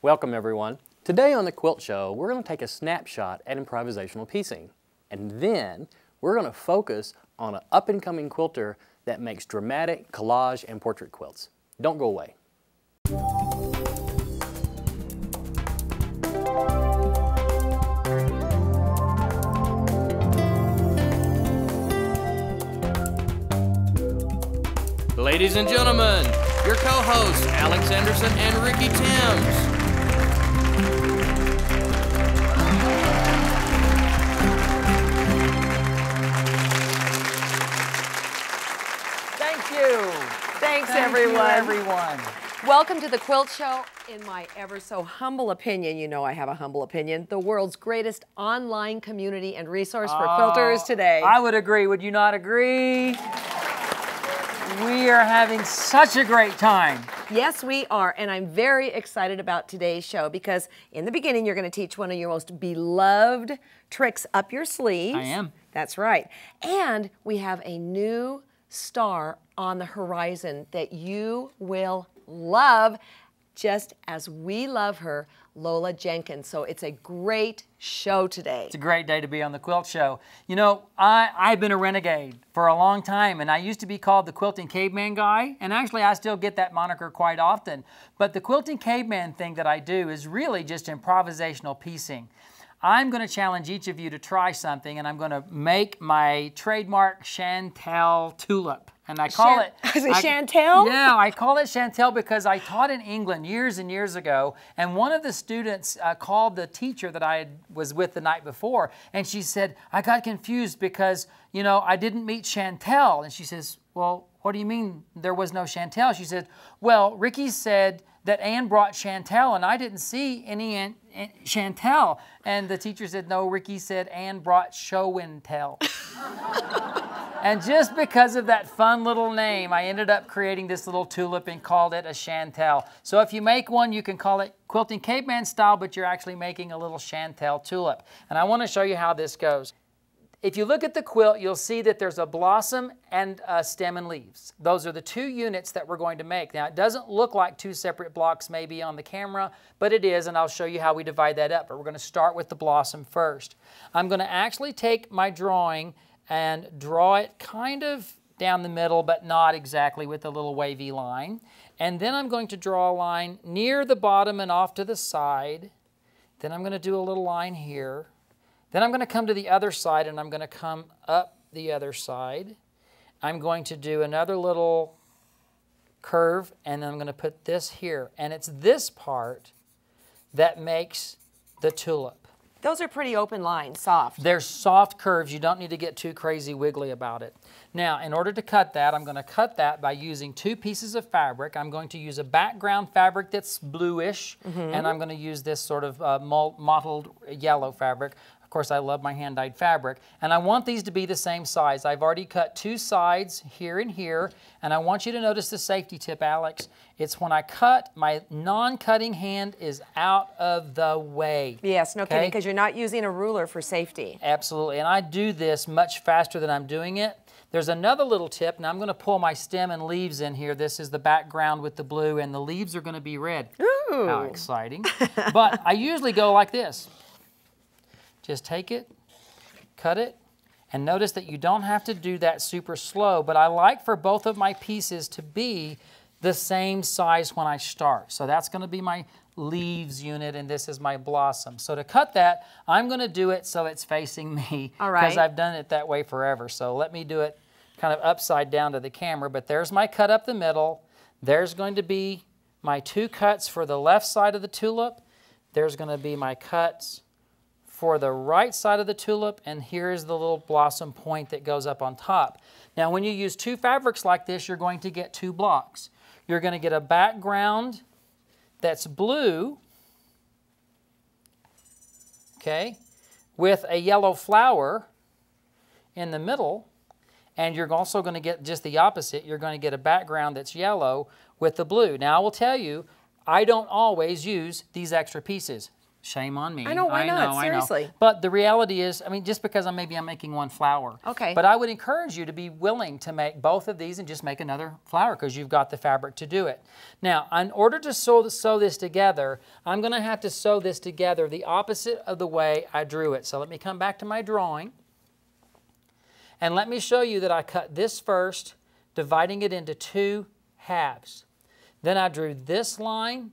Welcome everyone. Today on the Quilt Show, we're going to take a snapshot at improvisational piecing. And then we're going to focus on an up-and-coming quilter that makes dramatic collage and portrait quilts. Don't go away. Ladies and gentlemen, your co-hosts, Alex Anderson and Ricky Timms. Thanks everyone. Welcome to the Quilt Show. In my ever so humble opinion, you know I have a humble opinion, the world's greatest online community and resource for quilters today. I would agree. Would you not agree? We are having such a great time. Yes, we are, and I'm very excited about today's show because in the beginning you're going to teach one of your most beloved tricks up your sleeves. I am. That's right. And we have a new star on the horizon that you will love, just as we love her, Lola Jenkins. So it's a great show today. It's a great day to be on the Quilt Show. You know, I've been a renegade for a long time, and I used to be called the Quilting Caveman Guy, and actually I still get that moniker quite often. But the Quilting Caveman thing that I do is really just improvisational piecing. I'm going to challenge each of you to try something, and I'm going to make my trademark Chantel tulip. And I call it... Is it Chantel? Yeah, I call it Chantel because I taught in England years and years ago, and one of the students called the teacher that I was with the night before, and she said, I got confused because, you know, I didn't meet Chantel. And she says, well, what do you mean there was no Chantel? She said, well, Ricky said that Anne brought Chantel, and I didn't see any Chantel. And the teacher said, no, Ricky said Anne brought show and tell. And just because of that fun little name, I ended up creating this little tulip and called it a Chantel. So if you make one, you can call it Quilting Caveman style, but you're actually making a little Chantel tulip. And I want to show you how this goes. If you look at the quilt, you'll see that there's a blossom and a stem and leaves. Those are the two units that we're going to make. Now, it doesn't look like two separate blocks maybe on the camera, but it is, and I'll show you how we divide that up. But we're going to start with the blossom first. I'm going to actually take my drawing and draw it kind of down the middle, but not exactly with a little wavy line. And then I'm going to draw a line near the bottom and off to the side. Then I'm going to do a little line here. Then I'm going to come to the other side, and I'm going to come up the other side. I'm going to do another little curve, and then I'm going to put this here. And it's this part that makes the tulip. Those are pretty open lines, soft. They're soft curves. You don't need to get too crazy wiggly about it. Now, in order to cut that, I'm going to cut that by using two pieces of fabric. I'm going to use a background fabric that's bluish, and I'm going to use this sort of mottled yellow fabric. Of course, I love my hand-dyed fabric, and I want these to be the same size. I've already cut two sides here and here, and I want you to notice the safety tip, Alex. It's when I cut, my non-cutting hand is out of the way. Yes, no kidding, because you're not using a ruler for safety. Absolutely, and I do this much faster than I'm doing it. There's another little tip, and I'm going to pull my stem and leaves in here. This is the background with the blue, and the leaves are going to be red. Ooh. How exciting. But I usually go like this. Just take it, cut it, and notice that you don't have to do that super slow, but I like for both of my pieces to be the same size when I start. So that's going to be my leaves unit, and this is my blossom. So to cut that, I'm going to do it so it's facing me. All right. Because I've done it that way forever. So let me do it kind of upside down to the camera, but there's my cut up the middle. There's going to be my two cuts for the left side of the tulip. There's going to be my cuts for the right side of the tulip, and here's the little blossom point that goes up on top. Now, when you use two fabrics like this, you're going to get two blocks. You're going to get a background that's blue, okay, with a yellow flower in the middle, and you're also going to get just the opposite. You're going to get a background that's yellow with the blue. Now, I will tell you, I don't always use these extra pieces. Shame on me. I know, why not? Seriously. I know. But the reality is, I mean, just because maybe I'm making one flower. Okay. But I would encourage you to be willing to make both of these and just make another flower because you've got the fabric to do it. Now, in order to sew this together, I'm going to have to sew this together the opposite of the way I drew it. So let me come back to my drawing. And let me show you that I cut this first, dividing it into 2 halves. Then I drew this line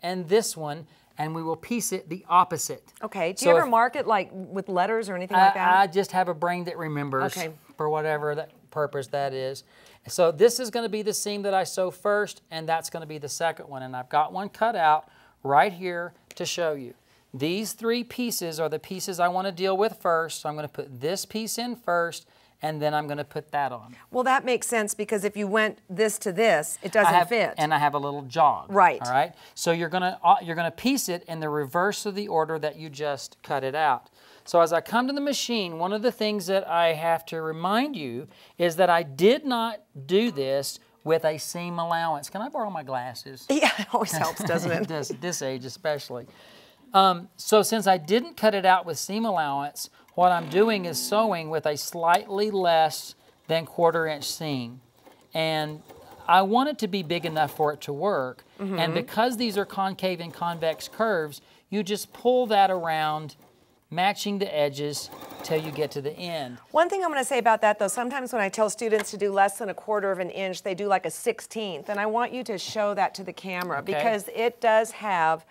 and this one, and we will piece it the opposite. Okay, do you ever mark it like with letters or anything like that? I just have a brain that remembers for whatever that purpose that is. So this is going to be the seam that I sew first, and that's going to be the second one. And I've got one cut out right here to show you. These 3 pieces are the pieces I want to deal with first. So I'm going to put this piece in first, and then I'm going to put that on. Well, that makes sense because if you went this to this, it doesn't fit. And I have a little jog. Right. All right. So you're gonna piece it in the reverse of the order that you just cut it out. So as I come to the machine, one of the things that I have to remind you is that I did not do this with a seam allowance. Can I borrow my glasses? Yeah, it always helps, doesn't it? It does at this age especially. So since I didn't cut it out with seam allowance, what I'm doing is sewing with a slightly less than 1/4 inch seam. And I want it to be big enough for it to work. And because these are concave and convex curves, you just pull that around, matching the edges till you get to the end. One thing I'm going to say about that, though, sometimes when I tell students to do less than 1/4 inch, they do like a 1/16. And I want you to show that to the camera because it does have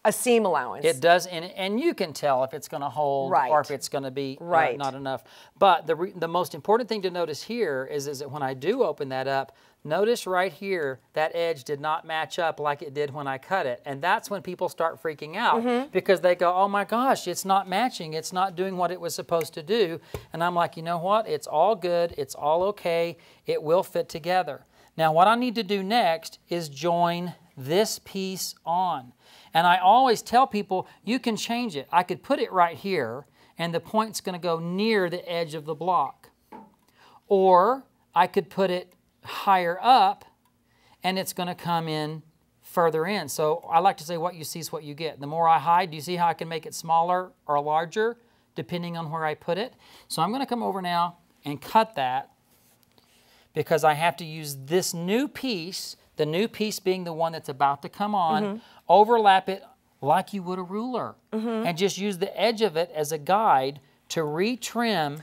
a seam allowance. It does, and you can tell if it's going to hold or if it's going to be not enough. But the most important thing to notice here is that when I do open that up, notice right here that edge did not match up like it did when I cut it. And that's when people start freaking out because they go, oh my gosh, it's not matching. It's not doing what it was supposed to do. And I'm like, you know what? It's all good. It's all okay. It will fit together. Now what I need to do next is join this piece on. And I always tell people, you can change it. I could put it right here, and the point's going to go near the edge of the block. Or I could put it higher up, and it's going to come in further in. So I like to say what you see is what you get. The more I hide, do you see how I can make it smaller or larger, depending on where I put it? So I'm going to come over now and cut that, because I have to use this new piece, the new piece being the one that's about to come on, overlap it like you would a ruler, and just use the edge of it as a guide to retrim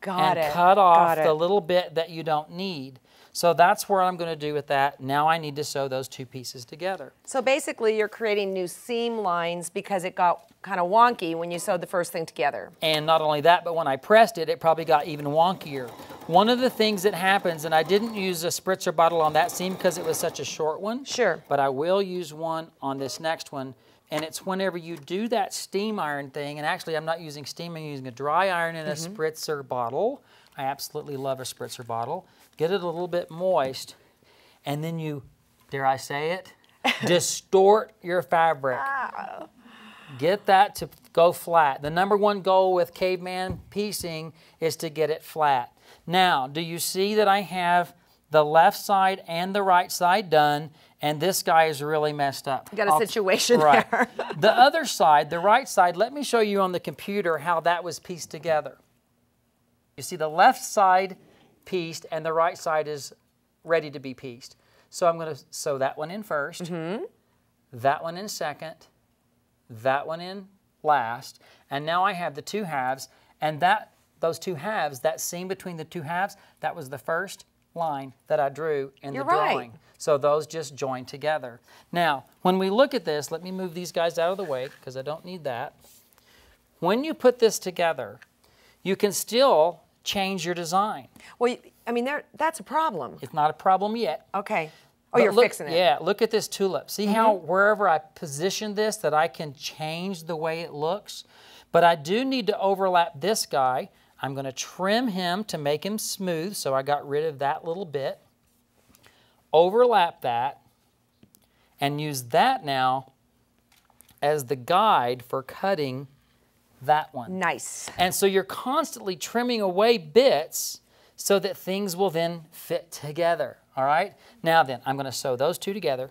and cut off the little bit that you don't need. So that's what I'm going to do with that. Now I need to sew those 2 pieces together. So basically you're creating new seam lines because it got kind of wonky when you sewed the first thing together. And not only that, but when I pressed it, it probably got even wonkier. One of the things that happens, and I didn't use a spritzer bottle on that seam because it was such a short one. Sure. But I will use one on this next one. And it's whenever you do that steam iron thing, and actually I'm not using steam, I'm using a dry iron in a spritzer bottle. I absolutely love a spritzer bottle. Get it a little bit moist, and then you, dare I say it, distort your fabric. Get that to go flat. The #1 goal with caveman piecing is to get it flat. Now, do you see that I have the left side and the right side done, and this guy is really messed up? You got a situation there. The other side, the right side, let me show you on the computer how that was pieced together. You see the left side pieced and the right side is ready to be pieced. So I'm going to sew that one in first, that one in second, that one in last, and now I have the 2 halves, and those 2 halves, that seam between the 2 halves, that was the first line that I drew in the drawing. So those just join together. Now, when we look at this, let me move these guys out of the way because I don't need that. When you put this together, you can still change your design. Well, I mean, that's a problem. It's not a problem yet. Okay. Oh, you're fixing it. Yeah, look at this tulip. See how wherever I position this that I can change the way it looks? But I do need to overlap this guy. I'm going to trim him to make him smooth, so I got rid of that little bit. Overlap that, and use that now as the guide for cutting that one. Nice. And so you're constantly trimming away bits so that things will then fit together, all right? Now then, I'm going to sew those 2 together.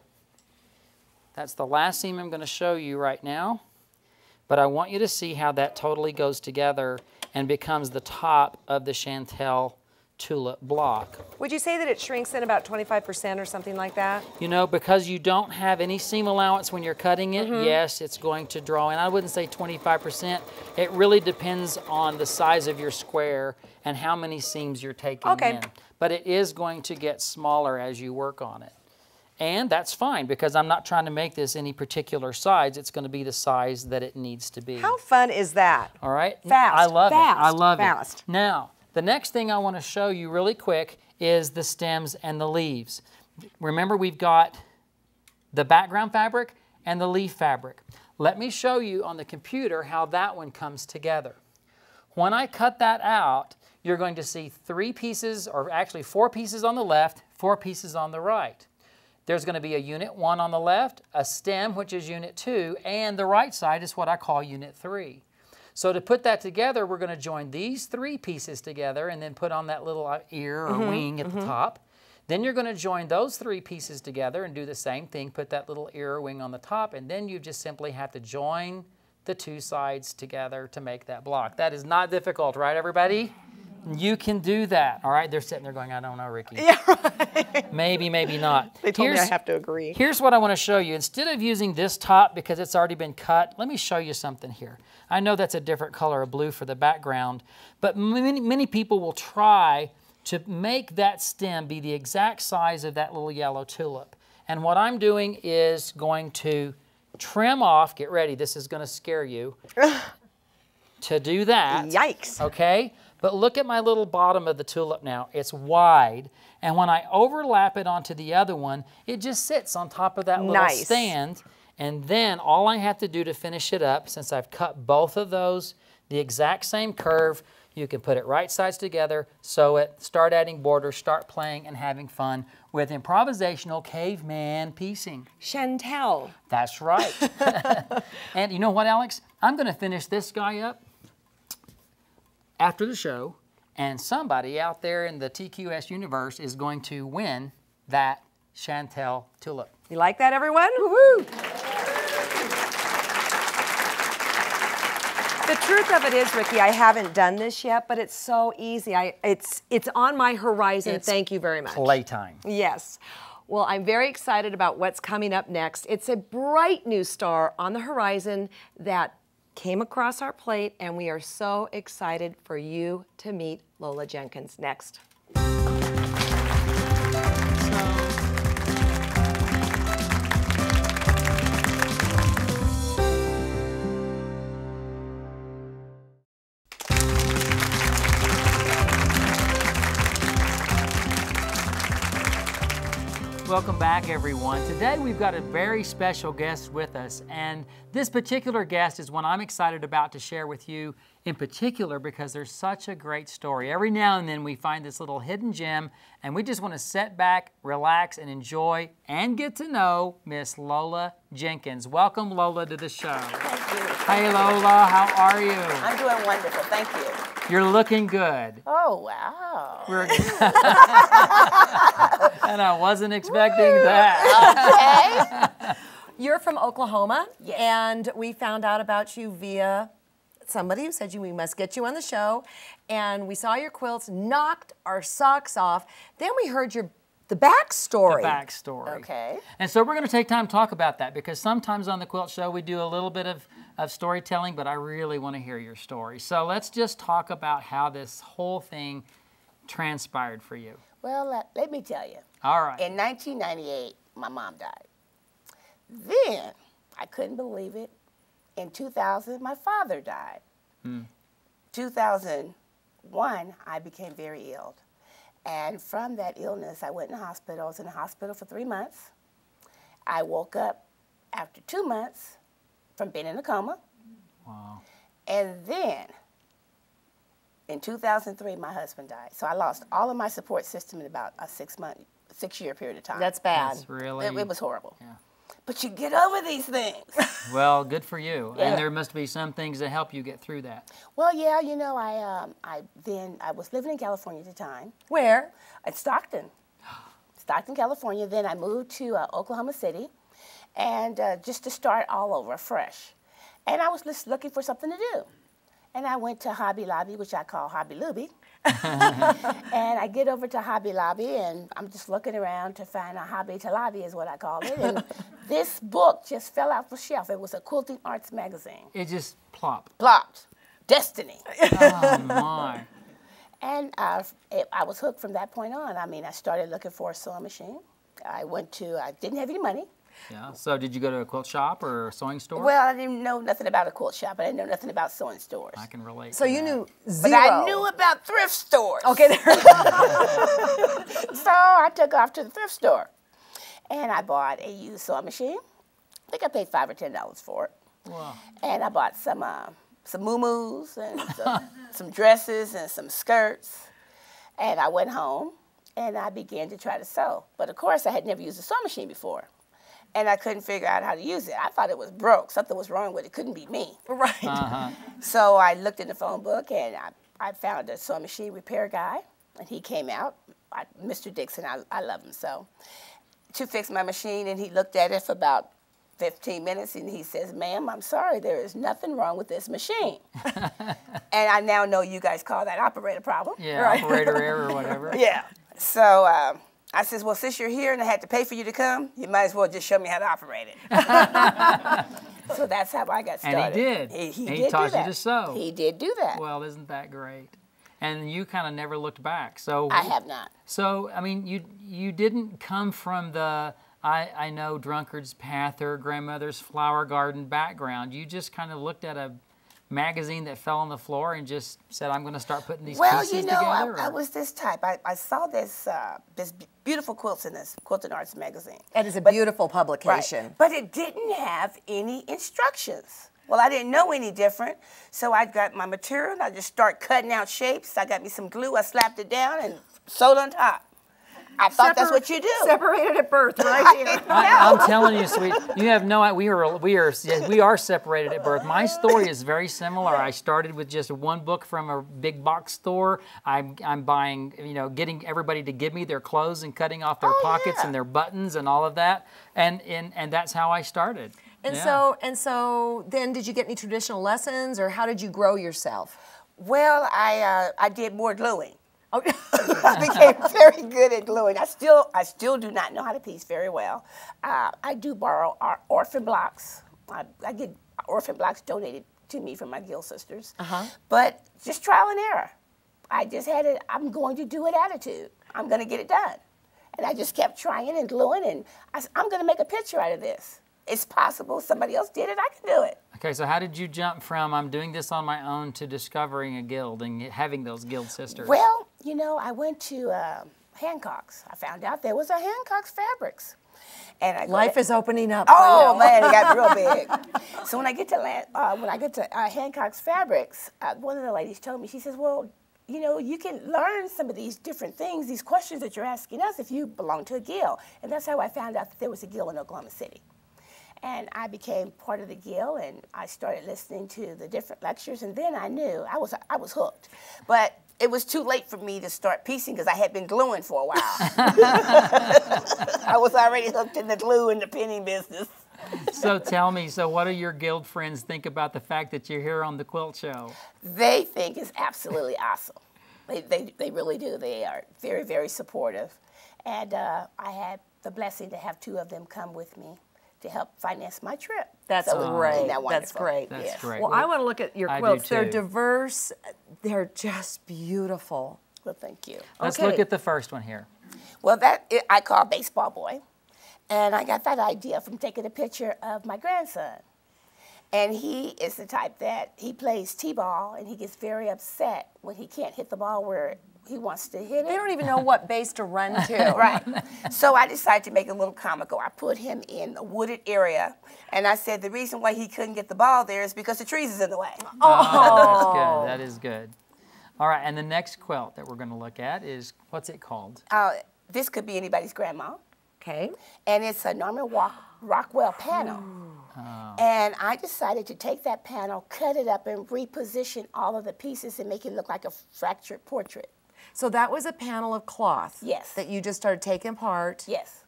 That's the last seam I'm going to show you right now. but I want you to see how that totally goes together and becomes the top of the chantel tulip block. Would you say that it shrinks in about 25% or something like that? You know, because you don't have any seam allowance when you're cutting it, yes, it's going to draw in. I wouldn't say 25%. It really depends on the size of your square and how many seams you're taking in. But it is going to get smaller as you work on it. And that's fine, because I'm not trying to make this any particular size. It's going to be the size that it needs to be. How fun is that? All right? Fast. I love it. I Fast. love Fast. it. Now, the next thing I want to show you really quick is the stems and the leaves. Remember, we've got the background fabric and the leaf fabric. Let me show you on the computer how that one comes together. When I cut that out, you're going to see 3 pieces, or actually 4 pieces on the left, 4 pieces on the right. There's going to be a unit 1 on the left, a stem, which is unit 2, and the right side is what I call unit 3. So to put that together, we're going to join these 3 pieces together and then put on that little ear or wing at the top. Then you're going to join those 3 pieces together and do the same thing, put that little ear or wing on the top, and then you just simply have to join the 2 sides together to make that block. That is not difficult, right, everybody? You can do that. All right, they're sitting there going, I don't know, Ricky. Yeah, right. Maybe, maybe not. They told me I have to agree. Here's what I want to show you. Instead of using this top because it's already been cut, let me show you something here. I know that's a different color of blue for the background, but many people will try to make that stem be the exact size of that little yellow tulip. And what I'm doing is going to trim off, get ready, this is going to scare you, to do that. Yikes. Okay? But look at my little bottom of the tulip now. It's wide. And when I overlap it onto the other one, it just sits on top of that little stand. And then all I have to do to finish it up, since I've cut both of those the exact same curve, you can put it right sides together, sew it, start adding borders, start playing and having fun with improvisational caveman piecing. Chantel. That's right. And you know what, Alex? I'm going to finish this guy up after the show, and somebody out there in the TQS universe is going to win that chantel tulip. You like that, everyone? Woo-hoo! The truth of it is, Ricky, I haven't done this yet, but it's so easy. It's on my horizon. Thank you very much. Playtime. Yes. Well, I'm very excited about what's coming up next. It's a bright new star on the horizon that came across our plate, and we are so excited for you to meet Lola Jenkins next. Welcome back, everyone. Today we've got a very special guest with us, and this particular guest is one I'm excited about to share with you in particular because there's such a great story. Every now and then we find this little hidden gem, and we just want to sit back, relax, and enjoy and get to know Miss Lola Jenkins. Welcome, Lola, to the show. Thank you. Hey, Lola, how are you? I'm doing wonderful, thank you. You're looking good. Oh, wow. And I wasn't expecting that. Okay. You're from Oklahoma, Yes. and we found out about you via somebody who said we must get you on the show, and we saw your quilts, knocked our socks off. Then we heard the backstory. The backstory. Okay. And so we're going to take time to talk about that because sometimes on the Quilt Show we do a little bit of storytelling, but I really want to hear your story. So let's just talk about how this whole thing transpired for you. Well, let me tell you. All right. In 1998, my mom died. Then, I couldn't believe it, in 2000, my father died. 2001, I became very ill. And from that illness, I went in the hospital. I was in the hospital for 3 months. I woke up after 2 months from being in a coma. Wow. And then, in 2003, my husband died. So I lost all of my support system in about a 6-year period of time. That's bad. That's really... It was horrible. Yeah. But you get over these things. Well, good for you. Yeah. And there must be some things that help you get through that. Well, yeah, you know, I was living in California at the time. Where? At Stockton, California. Then I moved to Oklahoma City, and just to start all over fresh. And I was just looking for something to do. And I went to Hobby Lobby, which I call Hobby Lobby. And I get over to Hobby Lobby, and I'm just looking around to find a Hobby to Lobby is what I call it. And this book just fell off the shelf. It was a quilting arts magazine. It just plopped. Plopped. Destiny. Oh, my. And I was hooked from that point on. I mean, I started looking for a sewing machine. I didn't have any money. Yeah. So did you go to a quilt shop or a sewing store? Well, I didn't know nothing about a quilt shop. I didn't know nothing about sewing stores. I can relate. So to you that. knew But zero. I knew about thrift stores. Okay, there. So I took off to the thrift store. And I bought a used sewing machine. I think I paid $5 or $10 for it. Wow. And I bought some muumuus and some dresses and some skirts. And I went home and I began to try to sew. But of course, I had never used a sewing machine before. And I couldn't figure out how to use it. I thought it was broke. Something was wrong with it. It couldn't be me. Right. So I looked in the phone book and I found a sewing machine repair guy. And he came out, Mr. Dixon, I love him so, to fix my machine. And he looked at it for about 15 minutes and he says, "Ma'am, I'm sorry, there is nothing wrong with this machine." And I now know you guys call that operator problem. Yeah, Right. operator error or whatever. Yeah. So I says, "Well, since you're here and I had to pay for you to come, you might as well just show me how to operate it." So that's how I got started. And he did. He And did he taught do that. you to sew. He did do that. Well, isn't that great? And you kind of never looked back. So I have not. So I mean, you didn't come from the I know drunkard's path or grandmother's flower garden background. You just kind of looked at a magazine that fell on the floor and just said, "I'm going to start putting these Well, pieces you know, together." I was this type. I saw this beautiful quilts in this Quilting Arts magazine. It is a beautiful publication. Right. But it didn't have any instructions. Well, I didn't know any different, so I got my material and I just start cutting out shapes. I got me some glue, I slapped it down and sewed on top. I thought that's what you do. Separated at birth, right here. I'm telling you, sweet, you have no idea. We are separated at birth. My story is very similar. I started with just one book from a big box store. I'm buying, getting everybody to give me their clothes and cutting off their pockets and their buttons and all of that, and that's how I started. And Yeah. so then did you get any traditional lessons or how did you grow yourself? Well, I did more gluing. I became very good at gluing. I still do not know how to piece very well. I do borrow orphan blocks. I get orphan blocks donated to me from my Gill sisters. But just trial and error. I just had it, I'm going to do it attitude. I'm going to get it done. And I just kept trying and gluing, and I'm going to make a picture out of this. It's possible. Somebody else did it. I can do it. Okay, so how did you jump from I'm doing this on my own to discovering a guild and having those guild sisters? Well, I went to Hancock's. I found out there was a Hancock's Fabrics. And Life is opening up. Oh man, it got real big. So when I get to Hancock's Fabrics, one of the ladies told me, she says, "Well, you can learn some of these different things, these questions that you're asking us if you belong to a guild." And that's how I found out that there was a guild in Oklahoma City. And I became part of the guild, and I started listening to the different lectures, and then I knew I was hooked. But it was too late for me to start piecing because I had been gluing for a while. I was already hooked in the glue and the pinning business. So tell me, what do your guild friends think about the fact that you're here on the Quilt Show? They think it's absolutely awesome. They really do. They are very, very supportive. And I had the blessing to have 2 of them come with me to help finance my trip. That's So great. isn't that That's wonderful? great. That's great. Well, I want to look at your I do quilts. They're too. diverse. They're just beautiful. Well, thank you. Let's Okay. look at the first one here. Well, I call Baseball Boy. And I got that idea from taking a picture of my grandson. And he is the type that he plays t-ball, and he gets very upset when he can't hit the ball where he wants to hit They it. don't even know what base to run to. Right. So I decided to make it a little comical. I put him in a wooded area, and I said the reason why he couldn't get the ball there is because the trees is in the way. That's good. That is good. All right, and the next quilt that we're going to look at is, what's it called? This could be anybody's grandma. Okay. And it's a Norman Rockwell panel. And I decided to take that panel, cut it up, and reposition all of the pieces and make it look like a fractured portrait. So that was a panel of cloth. Yes. That you just started taking apart. Yes.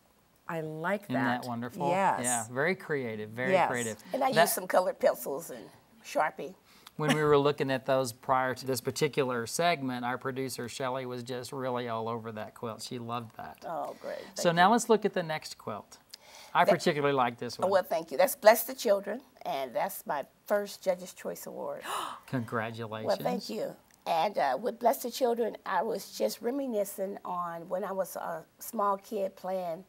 I like that. Isn't that wonderful? Yes. Yeah, very creative, very Yes. creative. And I That- used some colored pencils and Sharpie. When we were looking at those prior to this particular segment, our producer, Shelley, was just really all over that quilt. She loved that. Oh, great. So now let's look at the next quilt. I particularly like this one. Well, thank you. That's Bless the Children, and that's my first Judge's Choice Award. Congratulations. Well, thank you. And with Bless the Children, I was just reminiscing on when I was a small kid playing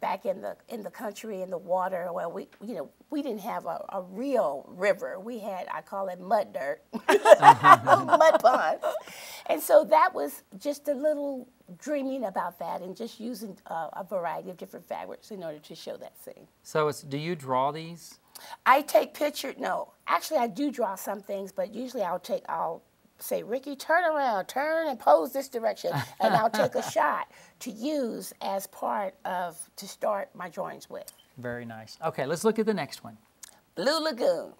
back in the country in the water. Well, we didn't have a real river. We had, I call it mud dirt, mud ponds. And so that was just a little dreaming about that and just using a variety of different fabrics in order to show that scene. So do you draw these? I take pictures. No, actually I do draw some things, but usually I'll say, Ricky, turn around, turn and pose this direction, and I'll take a shot to use as part of, to start my drawings with. Very nice. Okay, let's look at the next one. Blue Lagoon.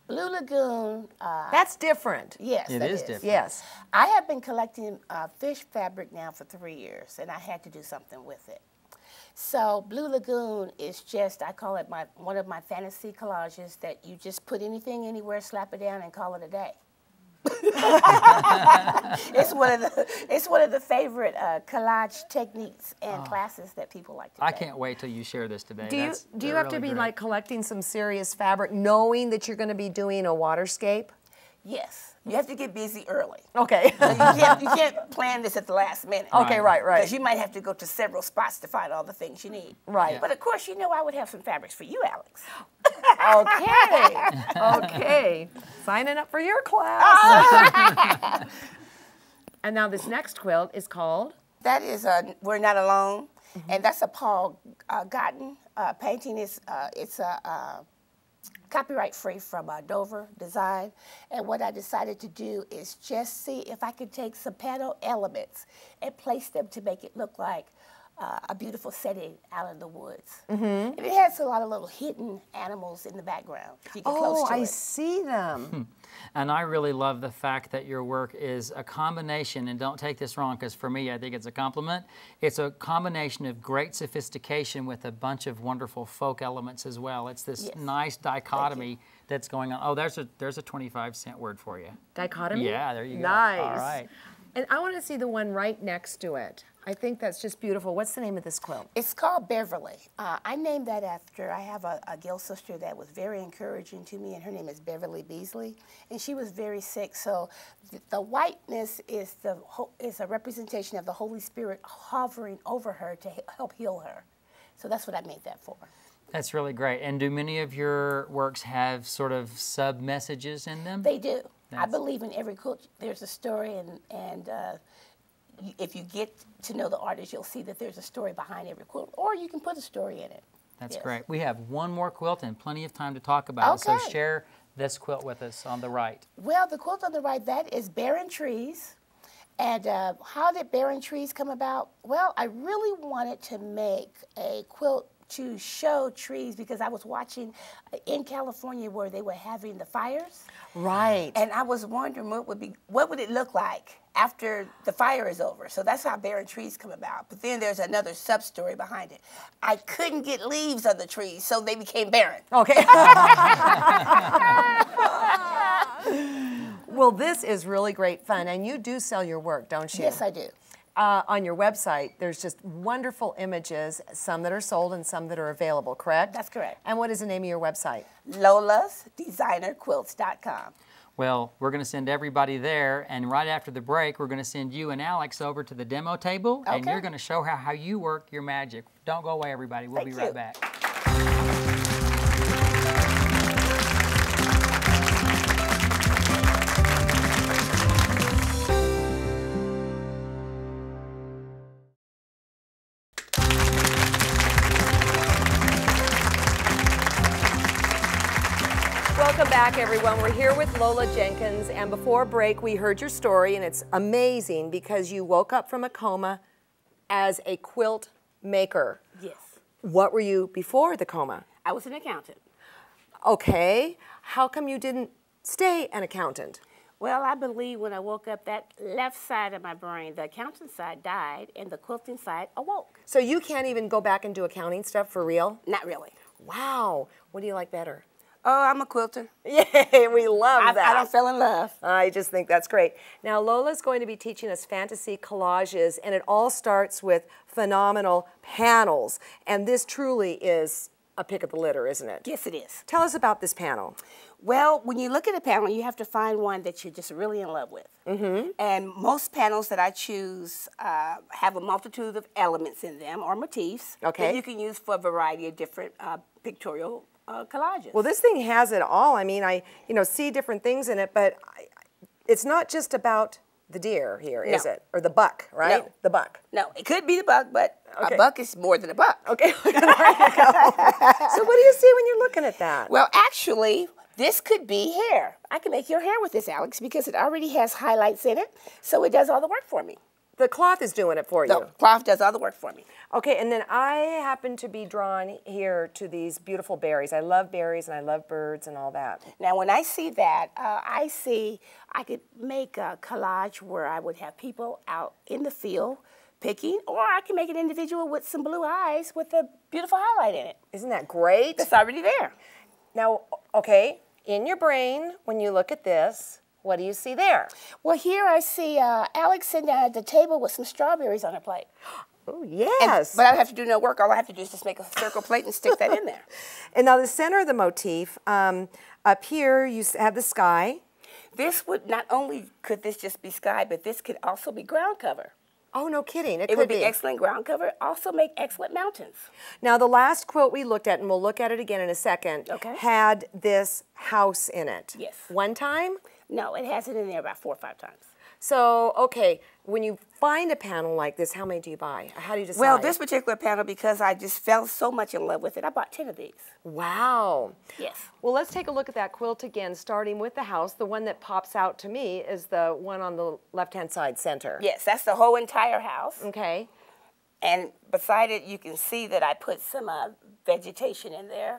Blue Lagoon. That's different. Yes, It that is different. Yes. I have been collecting fish fabric now for 3 years, and I had to do something with it. So Blue Lagoon is just, I call it one of my fantasy collages that you just put anything anywhere, slap it down, and call it a day. It's one of the favorite collage techniques and classes that people like to take. I can't wait till you share this today. Do you They're have to really be great. like collecting some serious fabric, knowing that you're going to be doing a waterscape? Yes. You have to get busy early. Okay. You can't plan this at the last minute. Okay, right. Because you might have to go to several spots to find all the things you need. Right. But of course, I would have some fabrics for you, Alex. Okay. Okay. Signing up for your class. And now this next quilt is called? That is We're Not Alone, and that's a Paul Gotton painting. It's copyright free from Dover Design, and what I decided to do is just see if I could take some panel elements and place them to make it look like a beautiful setting out in the woods. And it has a lot of little hidden animals in the background. If you get close to I it. see them. And I really love the fact that your work is a combination, and don't take this wrong, because for me, I think it's a compliment. It's a combination of great sophistication with a bunch of wonderful folk elements as well. It's this nice dichotomy that's going on. Oh, there's a 25-cent word for you. Dichotomy? Yeah, there you go. Nice. All right. And I want to see the one right next to it. I think that's just beautiful. What's the name of this quilt? It's called Beverly. I named that after, I have a Gill sister that was very encouraging to me, and her name is Beverly Beasley, and she was very sick. So the whiteness is a representation of the Holy Spirit hovering over her to help heal her. So that's what I made that for. That's really great. And do many of your works have sort of sub-messages in them? They do. I believe in every quilt there's a story, and if you get to know the artist, you'll see that there's a story behind every quilt, or you can put a story in it. That's great. We have one more quilt and plenty of time to talk about it. So Okay. share this quilt with us on the right. Well, the quilt on the right, that is Barren Trees. And how did Barren Trees come about? Well, I really wanted to make a quilt to show trees because I was watching in California where they were having the fires. Right. And I was wondering what would it look like after the fire is over. So that's how Barren Trees come about. But then there's another sub-story behind it. I couldn't get leaves on the trees, so they became barren. Okay. Well, this is really great fun, and you do sell your work, don't you? Yes, I do. On your website, there's just wonderful images, some that are sold and some that are available, correct? That's correct. And what is the name of your website? LolasDesignerQuilts.com. Well, we're going to send everybody there, and right after the break, we're going to send you and Alex over to the demo table, and Okay. you're going to show her how you work your magic. Don't go away, everybody. We'll Thank be right you. back. Welcome back, everyone. We're here with Lola Jenkins, and before break, we heard your story, and it's amazing because you woke up from a coma as a quilt maker. Yes. What were you before the coma? I was an accountant. Okay. How come you didn't stay an accountant? Well, I believe when I woke up, that left side of my brain, the accounting side, died, and the quilting side awoke. So you can't even go back and do accounting stuff for real? Not really. Wow. What do you like better? Oh, I'm a quilter. Yay, we love that. I don't fell in love. I just think that's great. Now, Lola's going to be teaching us fantasy collages, and it all starts with phenomenal panels. And this truly is a pick of the litter, isn't it? Yes, it is. Tell us about this panel. Well, when you look at a panel, you have to find one that you're just really in love with. And most panels that I choose have a multitude of elements in them or motifs that you can use for a variety of different pictorial collages. Well, this thing has it all. I mean, I see different things in it, but it's not just about the deer here, is it? Or the buck, right? No. The buck. No, it could be the buck, but a buck is more than a buck. Okay, there you go. So what do you see when you're looking at that? Well, actually, this could be hair. I can make your hair with this, Alex, because it already has highlights in it, so it does all the work for me. The cloth is doing it for you. The cloth does all the work for me. Okay, and then I happen to be drawn here to these beautiful berries. I love berries and I love birds and all that. Now, when I see that, I could make a collage where I would have people out in the field picking, or I can make an individual with some blue eyes with a beautiful highlight in it. Isn't that great? It's already there. Now, okay, in your brain, when you look at this, what do you see there? Well, here I see Alex sitting down at the table with some strawberries on her plate. Oh, yes. But I don't have to do no work. All I have to do is just make a circle plate and stick that in there. And now the center of the motif, up here you have the sky. This would, not only could this just be sky, but this could also be ground cover. Oh, no kidding. It It could would be excellent ground cover. Also make excellent mountains. Now, the last quilt we looked at, and we'll look at it again in a second, had this house in it. Yes. One time? No, it has it in there about 4 or 5 times. So, okay, when you find a panel like this, how many do you buy? How do you decide? Well, this particular panel, because I just fell so much in love with it, I bought 10 of these. Wow. Yes. Well, let's take a look at that quilt again, starting with the house. The one that pops out to me is the one on the left-hand side center. Yes, that's the whole entire house. Okay. And beside it, you can see that I put some vegetation in there.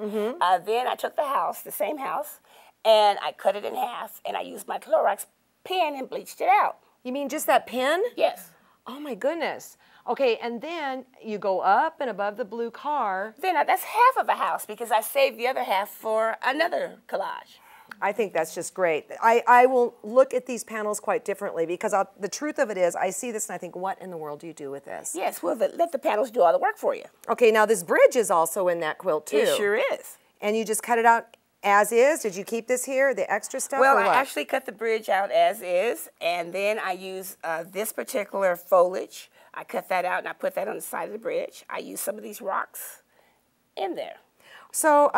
Then I took the house, the same house, and I cut it in half, and I used my Clorox pen and bleached it out. You mean just that pen? Yes. Oh, my goodness. Okay, and then you go up and above the blue car. Then that's half of a house because I saved the other half for another collage. I think that's just great. I will look at these panels quite differently because the truth of it is I see this and I think, what in the world do you do with this? Yes, well, let the panels do all the work for you. Okay, now this bridge is also in that quilt too. It sure is. And you just cut it out as is? Did you keep this here, the extra stuff? Well, or what? I actually cut the bridge out as is, and then I use this particular foliage. I cut that out and I put that on the side of the bridge. I use some of these rocks in there. So,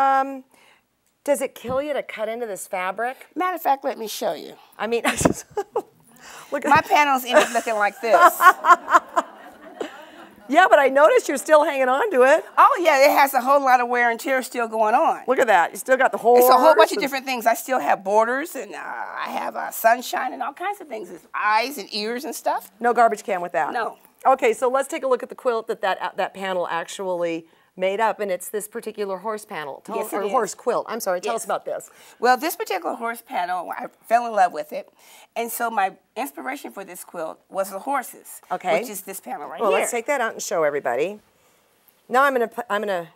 does it kill you to cut into this fabric? Matter of fact, let me show you. I mean, look at My panels end up looking like this. Yeah, but I noticed you're still hanging on to it. Oh, yeah, it has a whole lot of wear and tear still going on. Look at that. You still got the whole. It's a whole bunch of different things. I still have borders, and I have sunshine and all kinds of things. It's eyes and ears and stuff. No garbage can with that. No. Okay, so let's take a look at the quilt that panel actually made up, and it's this particular horse panel. Yes, it is. Horse quilt. I'm sorry. Tell us about this. Well, this particular horse panel, I fell in love with it, and so my inspiration for this quilt was the horses. Okay. Which is this panel right Well, here. let's take that out and show everybody. Now I'm gonna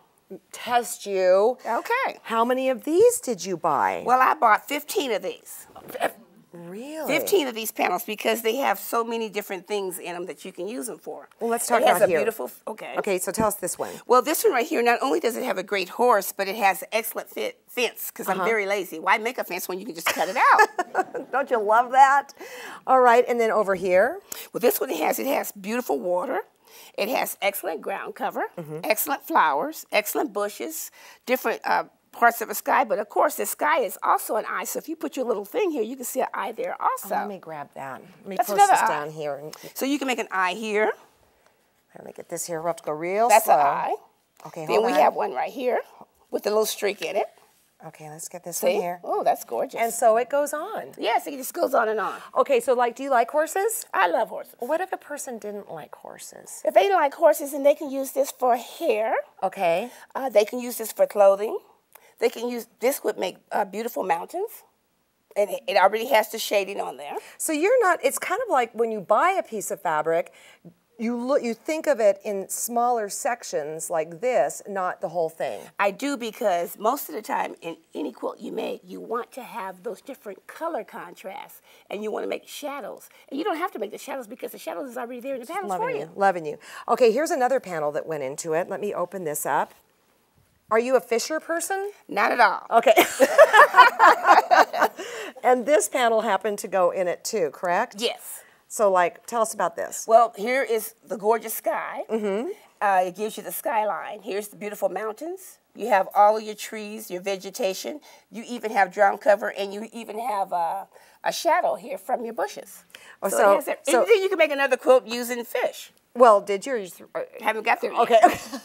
test you. Okay. How many of these did you buy? Well, I bought 15 of these. Really? 15 of these panels because they have so many different things in them that you can use them for. Well, let's talk it has about a here. Beautiful, okay. Okay, so tell us this one. Well, this one right here, not only does it have a great horse, but it has an excellent fence because I'm very lazy. Why make a fence when you can just cut it out? Don't you love that? All right, and then over here. Well, this one it has beautiful water. It has excellent ground cover, excellent flowers, excellent bushes, different parts of the sky. But of course, the sky is also an eye. So if you put your little thing here, you can see an eye there also. Oh, let me grab that. Let me That's post another this eye. down here. And So you can make an eye here. let me get this here. We'll have to go real That's slow. an eye. Okay, Then hold we on. have one right here with a little streak in it. Okay, let's get this See? one here. Oh, that's gorgeous. And so it goes on. yes, it just goes on and on. Okay, so do you like horses? I love horses. What if a person didn't like horses? If they don't like horses, then they can use this for hair. Okay. They can use this for clothing. They can use this would make beautiful mountains. And it already has the shading on there. So you're not, it's kind of like when you buy a piece of fabric, you think of it in smaller sections like this, not the whole thing. I do, because most of the time in any quilt you make, you want to have those different color contrasts, and you want to make shadows. And you don't have to make the shadows because the shadows is already there in the panels for you. Loving you. Okay, here's another panel that went into it. Let me open this up. Are you a Fisher person? Not at all. Okay. And this panel happened to go in it too, correct? Yes. So, like, tell us about this. Well, here is the gorgeous sky. It gives you the skyline. Here's the beautiful mountains. You have all of your trees, your vegetation. You even have ground cover, and you even have a shadow here from your bushes. Oh, so and then you can make another quilt using fish. Well, did you? Haven't got there yet. Okay.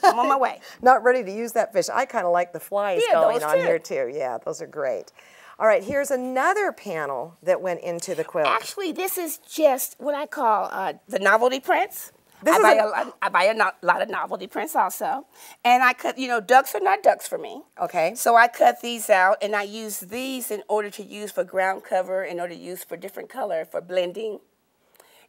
I'm on my way. Not ready to use that fish. I kind of like the flies going on here too. Yeah, those are great. All right, here's another panel that went into the quilt. Actually, this is just what I call the novelty prints. I buy a lot of novelty prints also. And I cut, ducks are not ducks for me. Okay. So I cut these out, and I use these in order to use for ground cover, in order to use for different color, for blending,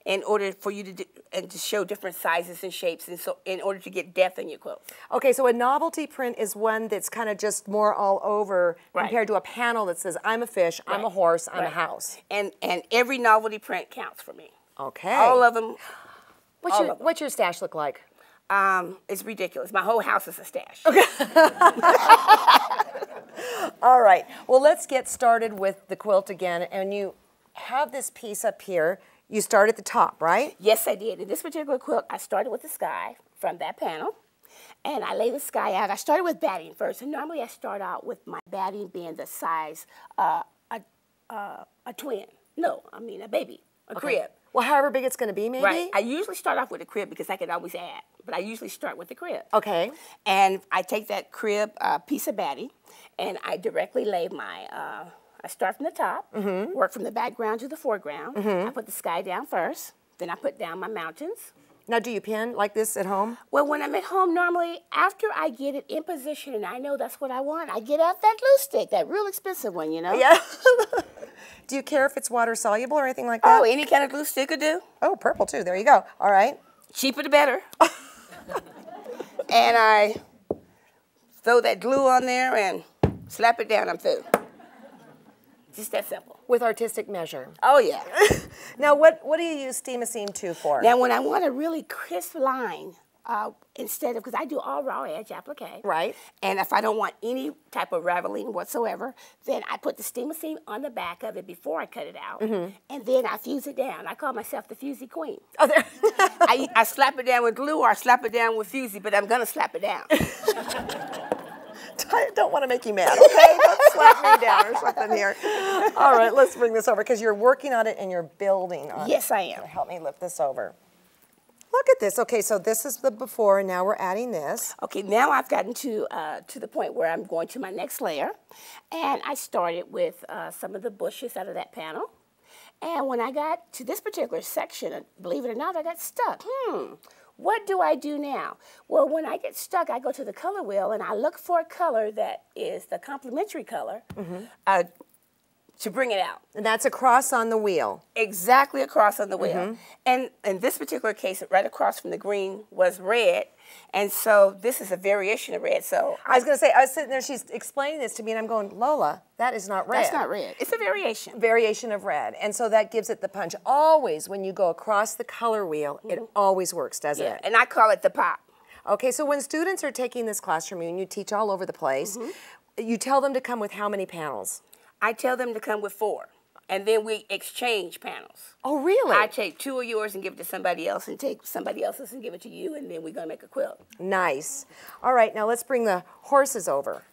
in order for you to show different sizes and shapes, and so in order to get depth in your quilt. Okay, so a novelty print is one that's kind of just more all over compared to a panel that says, I'm a fish, I'm a horse, I'm a house. And every novelty print counts for me. Okay. All of them. What's your stash look like? It's ridiculous. My whole house is a stash. Okay. All right. Well, let's get started with the quilt again. And you have this piece up here. You start at the top, right? Yes, I did. In this particular quilt, I started with the sky from that panel. And I lay the sky out. I started with batting first. And normally I start out with my batting being the size a twin. No, I mean a baby, a crib. Well, however big it's going to be, maybe? Right. I usually start off with a crib because I can always add. But I usually start with the crib. Okay. And I take that crib piece of batting, and I directly lay my, I start from the top, work from the background to the foreground. I put the sky down first. Then I put down my mountains. Now, do you pin like this at home? Well, when I'm at home, normally, after I get it in position and I know that's what I want, I get out that glue stick, that real expensive one, Yeah. Do you care if it's water soluble or anything like that? Oh, any kind of glue stick would do. Oh, purple too. There you go. All right. Cheaper the better. And I throw that glue on there and slap it down. I'm through. Just that simple. With artistic measure. Oh, yeah. Now, what do you use Steam-A-Seam 2 for? Now, when I want a really crisp line, instead of, because I do all raw edge applique. Right. And if I don't want any type of raveling whatsoever, then I put the Steam-A-Seam on the back of it before I cut it out. And then I fuse it down. I call myself the Fusey Queen. Oh, there. I slap it down with glue or I slap it down with Fusey, but I'm going to slap it down. I don't want to make you mad, okay? Don't slap me down or something here. All right, let's bring this over because you're working on it and you're building on it. Yes, I am. Help me lift this over. Look at this. Okay, so this is the before, and now we're adding this. Okay, now I've gotten to the point where I'm going to my next layer. And I started with some of the bushes out of that panel. And when I got to this particular section, believe it or not, I got stuck. What do I do now? Well, when I get stuck, I go to the color wheel and I look for a color that is the complementary color to bring it out. And that's across on the wheel. Exactly across on the wheel. And in this particular case, right across from the green was red. And so this is a variation of red. So I was going to say, I was sitting there, she's explaining this to me, and I'm going, Lola, that is not red. That's not red. It's a variation. Variation of red. And so that gives it the punch. Always, when you go across the color wheel, it always works, doesn't it? And I call it the pop. Okay, so when students are taking this class from you, and you teach all over the place, you tell them to come with how many panels? I tell them to come with 4. And then we exchange panels. Oh, really? I take 2 of yours and give it to somebody else and take somebody else's and give it to you, and then we're going to make a quilt. Nice. All right, now let's bring the horses over.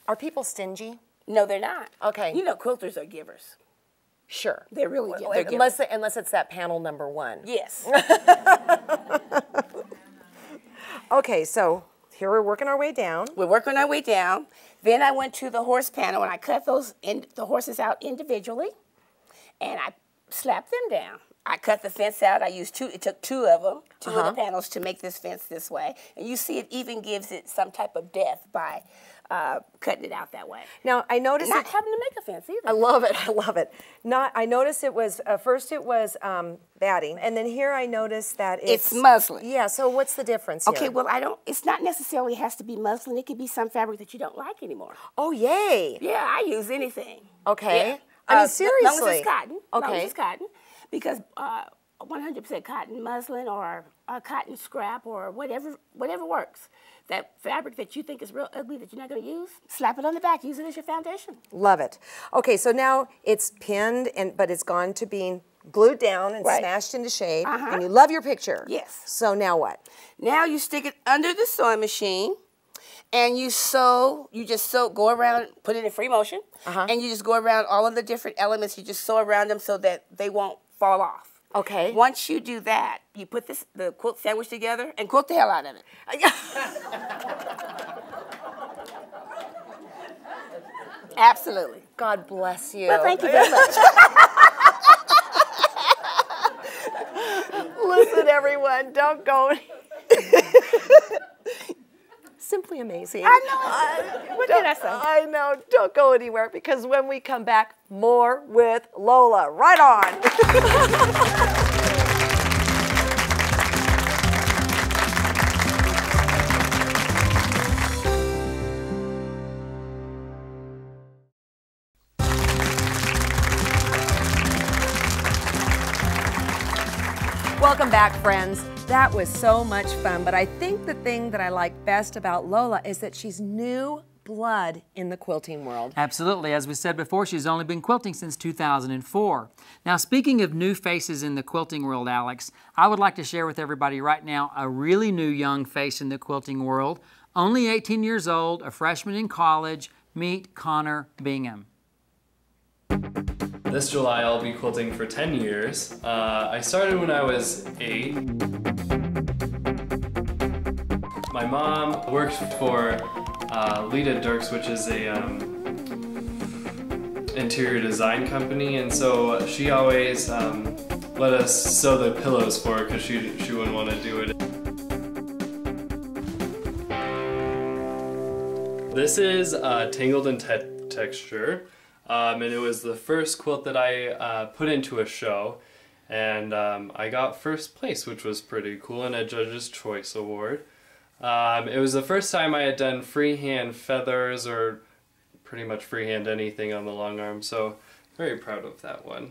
Are people stingy? No, they're not. Okay. You know, quilters are givers. Sure. They're really givers. Unless it's that panel number 1. Yes. Okay, so here we're working our way down. We're working our way down. Then I went to the horse panel and I cut the horses out individually, and I slapped them down. I cut the fence out. I used two. It took two of them, two of the panels to make this fence this way. And you see, it even gives it some type of depth by cutting it out that way. Now I noticed not having to make a fence either. I love it. I love it. I noticed it was first it was batting, and then here I noticed that it's muslin. Yeah. So what's the difference here? Okay. Well, it's not necessarily has to be muslin. It could be some fabric that you don't like anymore. Oh, yay! Yeah, I use anything. Okay. Yeah. I mean, seriously. As long as it's cotton. Okay. As long as it's cotton. Because 100% cotton muslin or cotton scrap or whatever works. That fabric that you think is real ugly that you're not going to use, slap it on the back. Use it as your foundation. Love it. Okay, so now it's pinned, but it's gone to being glued down and smashed into shape. And you love your picture. Yes. So now what? Now you stick it under the sewing machine. And you sew, go around, put it in free motion, and you just go around all of the different elements. You just sew around them so that they won't fall off. Okay. Once you do that, you put the quilt sandwich together and quilt the hell out of it. Absolutely. God bless you. Well, thank you very much. Listen, everyone, don't go. Simply amazing. I know. What did I say? I know. Don't go anywhere, because when we come back, more with Lola. Right on. Welcome back, friends. That was so much fun, but I think the thing that I like best about Lola is that she's new blood in the quilting world. Absolutely. As we said before, she's only been quilting since 2004. Now, speaking of new faces in the quilting world, Alex, I would like to share with everybody right now a really new young face in the quilting world. Only 18 years old, a freshman in college. Meet Connor Bingham. This July I'll be quilting for 10 years. I started when I was 8. My mom worked for Lita Dirks, which is a interior design company, and so she always let us sew the pillows for her because she wouldn't want to do it. This is Tangled in Texture. And it was the first quilt that I put into a show, and I got first place, which was pretty cool, in a Judge's Choice Award. It was the first time I had done freehand feathers or pretty much freehand anything on the long arm, so very proud of that one.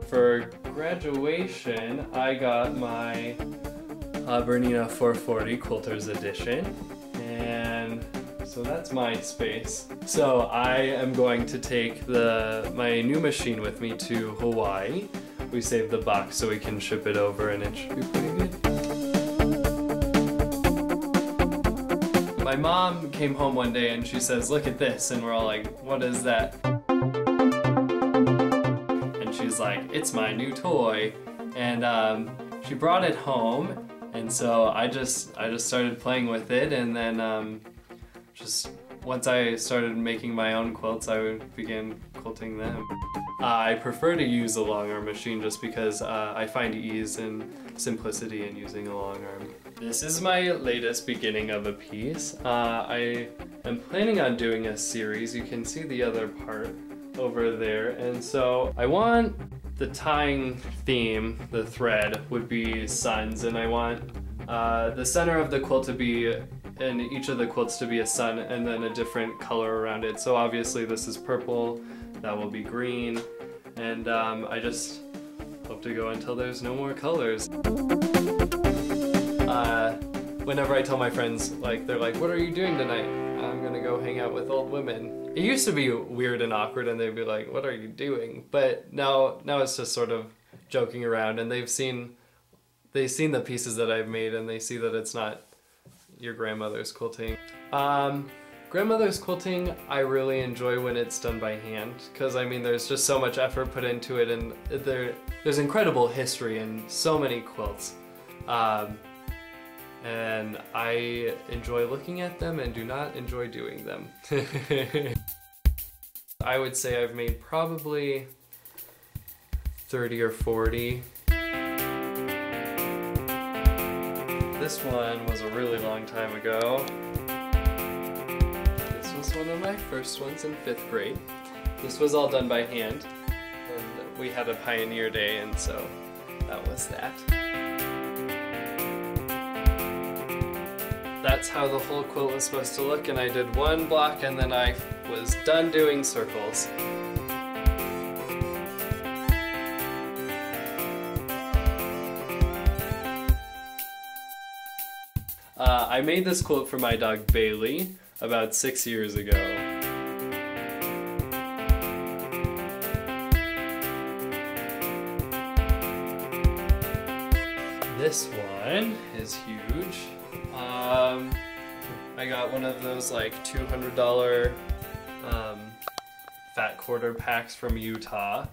For graduation, I got my Bernina 440 Quilters Edition, and so that's my space. So I am going to take my new machine with me to Hawaii. We saved the box so we can ship it over, and it should be pretty good. My mom came home one day and she says, "Look at this," and we're all like, "What is that?" She's like, "It's my new toy," and she brought it home, and so I just started playing with it, and then just once I started making my own quilts, I began quilting them. I prefer to use a long arm machine just because I find ease and simplicity in using a long arm. This is my latest beginning of a piece. I am planning on doing a series. You can see the other part over there, and so I want the tying theme, the thread, would be suns, and I want the center of the quilt to be, and each of the quilts to be a sun, and then a different color around it. So obviously this is purple, that will be green, and I just hope to go until there's no more colors. Whenever I tell my friends, like, they're like, "What are you doing tonight?" "I'm gonna go hang out with old women." It used to be weird and awkward, and they'd be like, "What are you doing?" But now it's just sort of joking around, and they've seen the pieces that I've made, and they see that it's not your grandmother's quilting. Grandmother's quilting I really enjoy when it's done by hand, because I mean there's just so much effort put into it, and there's incredible history in so many quilts. And I enjoy looking at them and do not enjoy doing them. I would say I've made probably 30 or 40. This one was a really long time ago. This was one of my first ones in 5th grade. This was all done by hand, and we had a pioneer day, and so that was that. That's how the whole quilt was supposed to look, and I did one block and then I was done doing circles. I made this quilt for my dog Bailey about 6 years ago. This one is huge. I got one of those like $200 fat quarter packs from Utah.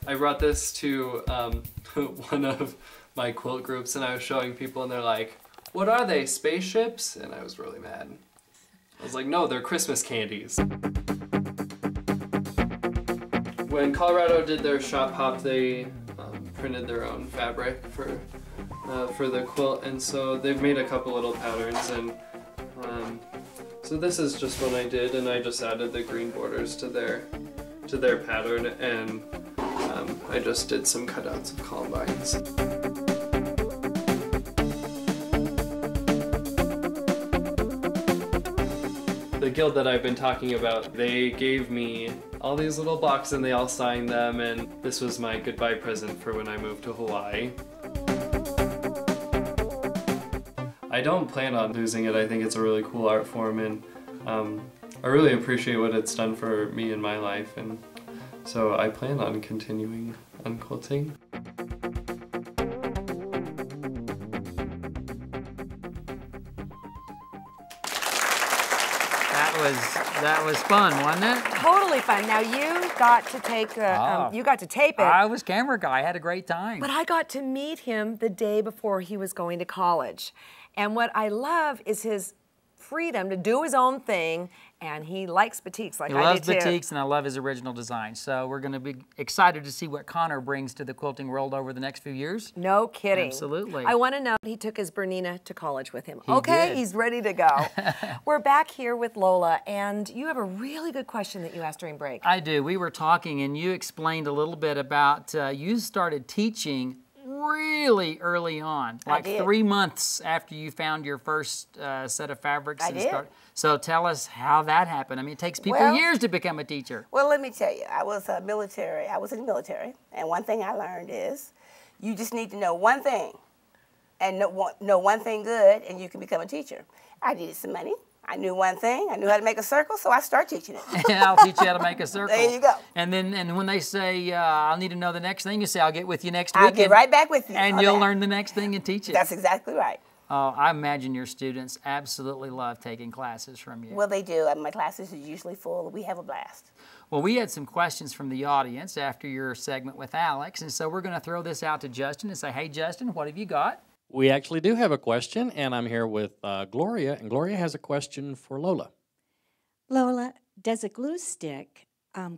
I brought this to one of my quilt groups and I was showing people and they're like, "What are they, spaceships?" And I was really mad. I was like, "No, they're Christmas candies." When Colorado did their shop hop, they printed their own fabric for the quilt, and so they've made a couple little patterns, and so this is just one I did, and I just added the green borders to their pattern, and I just did some cutouts of columbines. The guild that I've been talking about, they gave me all these little blocks and they all signed them, and this was my goodbye present for when I moved to Hawaii. I don't plan on losing it. I think it's a really cool art form, and I really appreciate what it's done for me in my life, and so I plan on continuing unquilting. That was fun, wasn't it? Totally fun. Now you got to take you got to tape it. I was camera guy. I had a great time. But I got to meet him the day before he was going to college. And what I love is his freedom to do his own thing, and he likes batiks like I do too. He loves batiks, and I love his original design. So we're going to be excited to see what Connor brings to the quilting world over the next few years. No kidding. Absolutely. I want to know he took his Bernina to college with him. He okay, did. He's ready to go. We're back here with Lola, and you have a really good question that you asked during break. I do. We were talking, and you explained a little bit about you started teaching really early on, like 3 months after you found your first set of fabrics. I did. So tell us how that happened. I mean, it takes people years to become a teacher. Well, let me tell you, I was in the military, and one thing I learned is you just need to know one thing and know one thing good, and you can become a teacher. I needed some money. I knew one thing. I knew how to make a circle, so I started teaching it. And I'll teach you how to make a circle. There you go. And then when they say, I'll need to know the next thing, you say, I'll get with you next week. I'll get right back with you. And you'll learn the next thing and teach it. That's exactly right. Oh, I imagine your students absolutely love taking classes from you. Well, they do. My classes are usually full. We have a blast. Well, we had some questions from the audience after your segment with Alex, and so we're going to throw this out to Justin and say, hey, Justin, what have you got? We actually do have a question, and I'm here with Gloria, and Gloria has a question for Lola. Lola, does a glue stick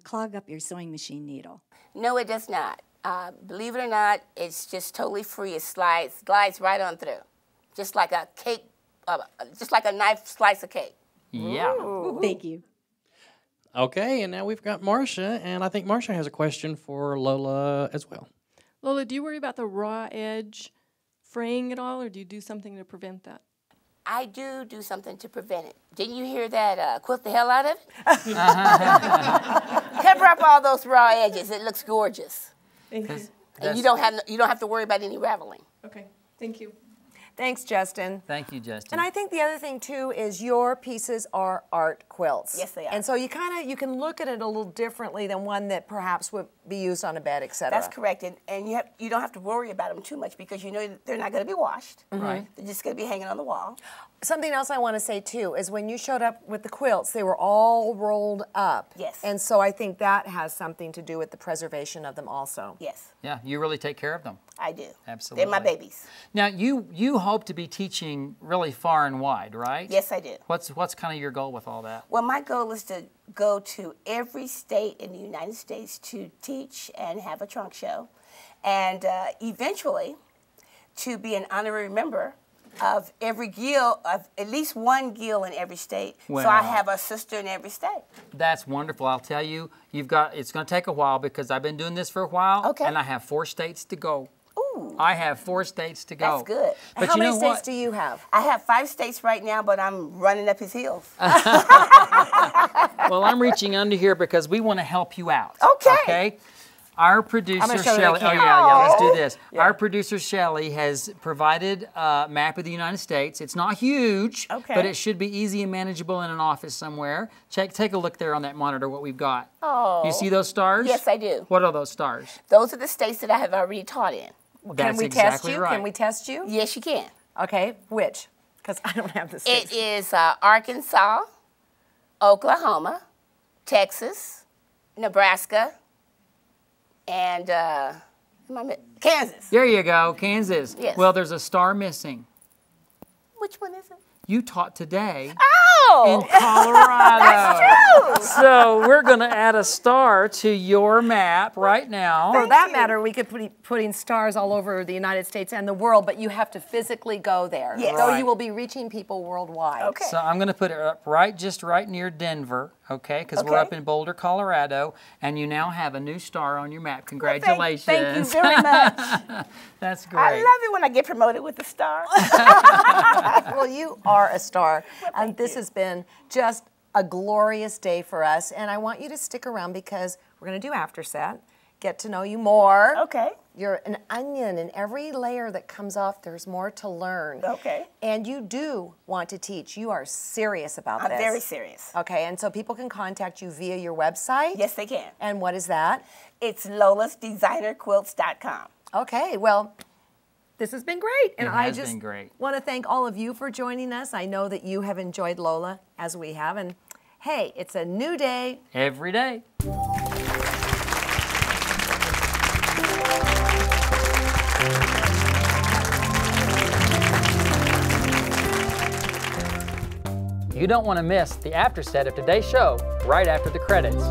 clog up your sewing machine needle? No, it does not. Believe it or not, it's just totally free. It glides right on through, just like a cake, just like a knife slice of cake. Yeah. Ooh. Thank you. Okay, and now we've got Marcia, and I think Marcia has a question for Lola as well. Lola, do you worry about the raw edge fraying at all, or do you do something to prevent that? I do something to prevent it. Didn't you hear that? Quilt the hell out of it. Cover up all those raw edges. It looks gorgeous. Thank you. And you don't have to worry about any raveling. Okay, thank you. Thanks, Justin. Thank you, Justin. And I think the other thing too is your pieces are art quilts. Yes, they are. And so you can look at it a little differently than one that perhaps would be used on a bed, etc. That's correct, and you don't have to worry about them too much because you know they're not going to be washed. Right. They're just going to be hanging on the wall. Something else I want to say too is when you showed up with the quilts, they were all rolled up. Yes. And so I think that has something to do with the preservation of them also. Yes, Yeah, you really take care of them. I do. Absolutely. They're my babies. Now, you hope to be teaching really far and wide, right? Yes, I do. What's kind of your goal with all that? Well, my goal is to go to every state in the United States to teach and have a trunk show, and eventually to be an honorary member of every guild, of at least one guild in every state. Wow. So I have a sister in every state. That's wonderful. I'll tell you, it's going to take a while because I've been doing this for a while, Okay. and I have 4 states to go. Ooh, I have 4 states to go. that's good. But How you many know states what? do you have? I have 5 states right now, but I'm running up his heels. Well, I'm reaching under here because we want to help you out. Okay. Okay. Our producer, gonna show the Shelley. Oh, camera. yeah, let's do Oh. this. Our producer, Shelley, has provided a map of the United States. It's not huge, Okay. but it should be easy and manageable in an office somewhere. Take a look there on that monitor, what we've got. Oh. You see those stars? Yes, I do. What are those stars? Those are the states that I have already taught in. That's Can we exactly test you? right. Can we test you? Yes, you can. Okay, which? Because I don't have the states. It is Arkansas, Oklahoma, Texas, Nebraska, and Kansas. There you go, Kansas. Yes. Well, there's a star missing. Which one is it? You taught today Oh! in Colorado. That's true! So we're going to add a star to your map right now. For that matter, we could be putting stars all over the United States and the world, but you have to physically go there. Yes. So Right. you will be reaching people worldwide. Okay. So I'm going to put it up just right near Denver, okay? Because we're Okay. up in Boulder, Colorado, and you now have a new star on your map. Congratulations. Thank you very much. That's great. I love it when I get promoted with a star. Well, you are a star, and this has been just a glorious day for us. And I want you to stick around because we're going to do after set, get to know you more. Okay. You're an onion, and every layer that comes off, there's more to learn. Okay. And you do want to teach. You are serious about I'm this. very serious. Okay, and so people can contact you via your website? Yes, they can. And what is that? It's lolasdesignerquilts.com. Okay, well, this has been great. And It I has just been great. want to thank all of you for joining us. I know that you have enjoyed Lola as we have. And hey, it's a new day. Every day. You don't want to miss the after set of today's show right after the credits.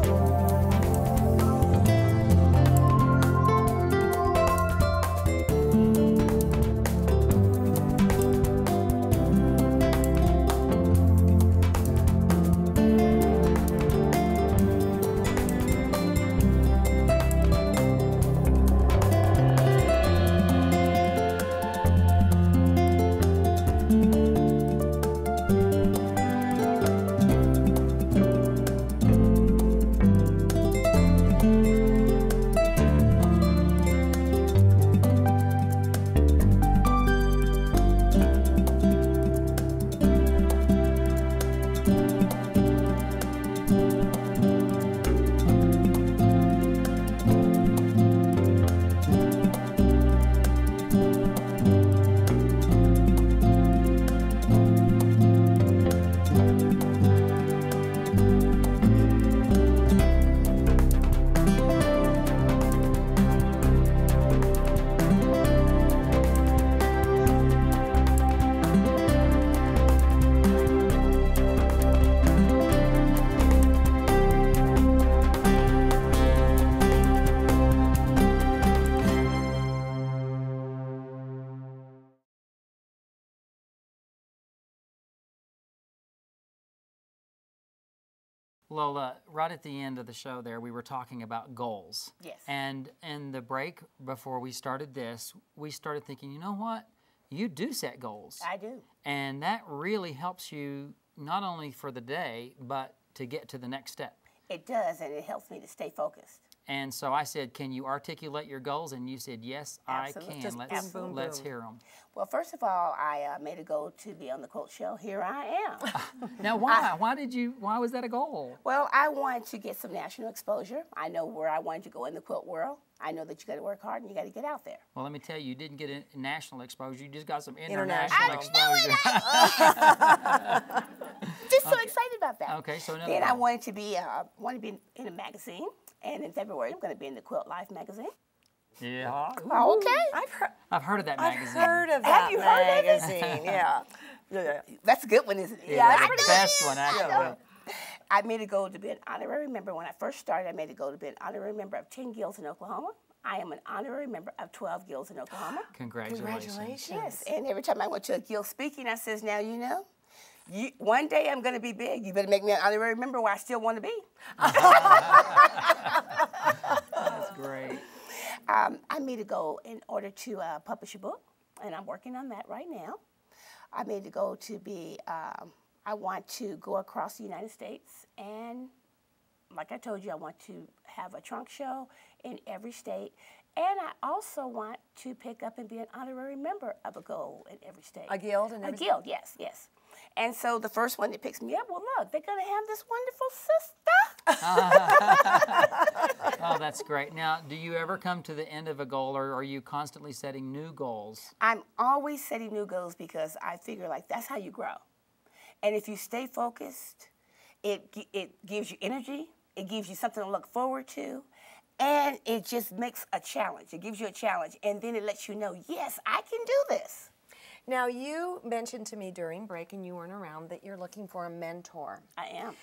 Lola, right at the end of the show there, we were talking about goals. Yes. And in the break before we started this, we started thinking, you know what? You do set goals. I do. And that really helps you not only for the day, but to get to the next step. It does, and it helps me to stay focused. And so I said, can you articulate your goals? And you said, yes, Absolutely. I can. Just Let's, boom, boom, let's boom. hear them. Well, first of all, I made a goal to be on the Quilt Show. Here I am. Now, why? Why was that a goal? Well, I wanted to get some national exposure. I know where I wanted to go in the quilt world. I know that you got to work hard and you got to get out there. Well, let me tell you, you didn't get a national exposure. You just got some International. international exposure. Just so excited about that. Okay, so another Then I goal. wanted to be in a magazine, and in February I'm going to be in the Quilt Life magazine. Yeah. Oh, okay. I've heard of that magazine. I've heard of that Have you heard of it? magazine. Yeah. That's a good one, isn't it? Yeah, I the know best it is. one, actually. I made a goal to be an honorary member. When I first started, I made a goal to be an honorary member of 10 guilds in Oklahoma. I am an honorary member of 12 guilds in Oklahoma. Congratulations. Yes, and every time I went to a guild speaking, I says, now you know, one day I'm going to be big. You better make me an honorary member where I still want to be. That's great. I made a goal in order to publish a book, and I'm working on that right now. I made a goal to be, I want to go across the United States, and like I told you, I want to have a trunk show in every state. And I also want to pick up and be an honorary member of a gold in every state. A guild in every A guild, yes, yes. And so the first one that picks me up, well, look, they're going to have this wonderful sister. Oh, that's great. Now, do you ever come to the end of a goal, or are you constantly setting new goals? I'm always setting new goals because I figure like that's how you grow. And if you stay focused, it gives you energy, it gives you something to look forward to, and it just makes a challenge. It gives you a challenge, and then it lets you know, yes, I can do this. Now, you mentioned to me during break, and you weren't around, that you're looking for a mentor. I am.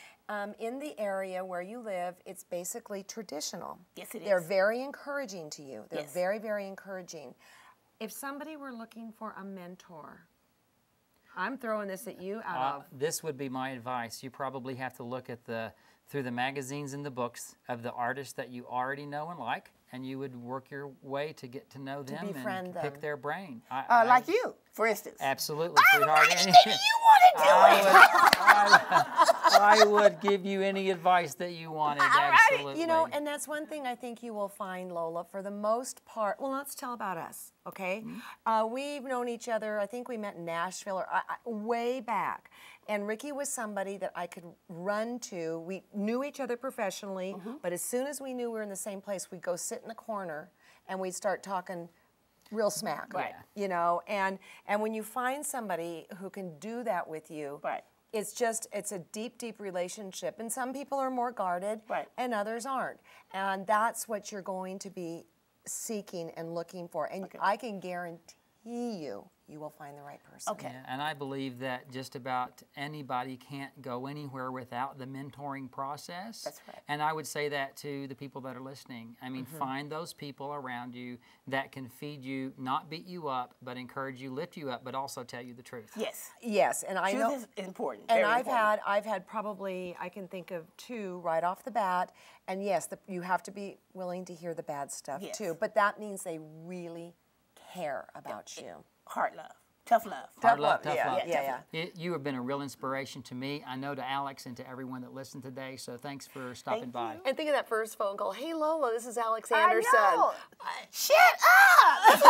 In the area where you live, it's basically traditional. Yes, it is. They're very encouraging to you. They're Yes. very, very encouraging. If somebody were looking for a mentor, I'm throwing this at you out of... This would be my advice. You probably have to look at through the magazines and the books of the artists that you already know and like, and you would work your way to get to know them befriend and them. pick their brain. Like you, for instance. Absolutely, sweetheart. Maybe you want to do it. I would give you any advice that you wanted, absolutely. You know, and that's one thing I think you will find, Lola, for the most part. Well, let's tell about us, okay? We've known each other, I think we met in Nashville or way back. And Ricky was somebody that I could run to. We knew each other professionally, but as soon as we knew we were in the same place, we'd go sit in the corner and we'd start talking real smack, Right. you know? And when you find somebody who can do that with you, Right. it's a deep, deep relationship. And some people are more guarded Right. and others aren't. And that's what you're going to be seeking and looking for. And I can guarantee you will find the right person. Okay. Yeah, and I believe that just about anybody can't go anywhere without the mentoring process. That's right. And I would say that to the people that are listening. I mean, find those people around you that can feed you, not beat you up, but encourage you, lift you up, but also tell you the truth. Yes. Yes, and I know. Truth is important. And very I've important. had probably, I can think of 2 right off the bat. And yes, you have to be willing to hear the bad stuff Yes. too. But that means they really care about you. Hard love. Tough love. Hard love, tough yeah, love. Yeah. You have been a real inspiration to me. I know to Alex and to everyone that listened today. So thanks for stopping by. And think of that first phone call. Hey, Lola, this is Alex I Anderson. know. Shut up!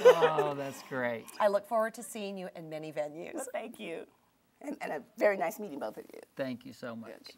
Oh, that's great. I look forward to seeing you in many venues. Well, thank you. And a very nice meeting both of you. Thank you so much.